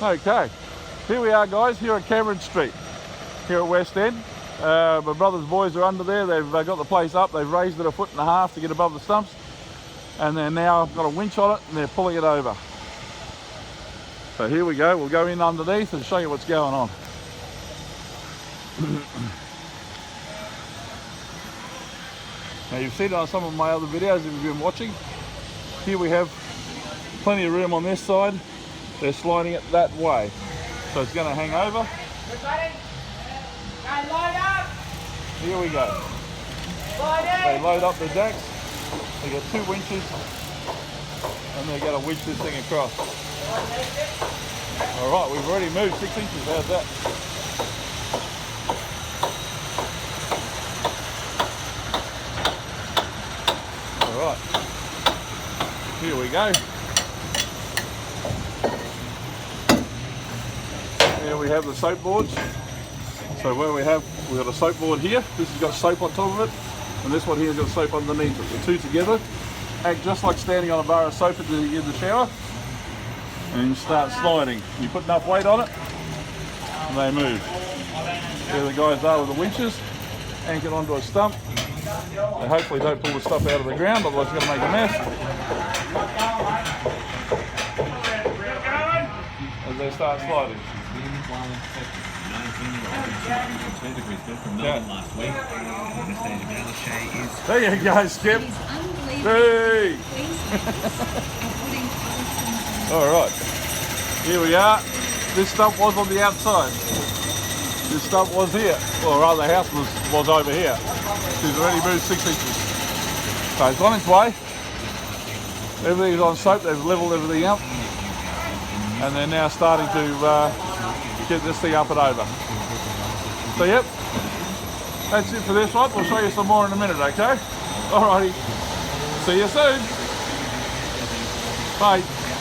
Okay, here we are guys, here at Cameron Street, here at West End. My brother's boys are under there, they've got the place up, they've raised it 1.5 foot to get above the stumps, and they're now got a winch on it and they're pulling it over. So here we go, we'll go in underneath and show you what's going on. Now you've seen it on some of my other videos if you've been watching. Here we have plenty of room on this side. They're sliding it that way. So it's going to hang over. Here we go. They load up the decks. They got 2 winches and they're going to winch this thing across. Alright, we've already moved 6 inches. How's that? Alright. Here we go. Here we have the soap boards. So where we've got a soap board here, this has got soap on top of it, and this one here has got soap underneath it. The two together act just like standing on a bar of soap in the shower, and you start sliding. You put enough weight on it, and they move. There the guys are with the winches, anchored onto a stump. They hopefully don't pull the stuff out of the ground, otherwise it's going to make a mess. As they start sliding. There you go, Skip. Hey. Alright, here we are. This stump was on the outside. This stump was here. Well, rather the house was over here. She's already moved 6 inches. So it's on its way. Everything's on soap, they've leveled everything up. And they're now starting to get this thing up and over. So yep, that's it for this one. We'll show you some more in a minute, okay? Alrighty, see you soon. Bye.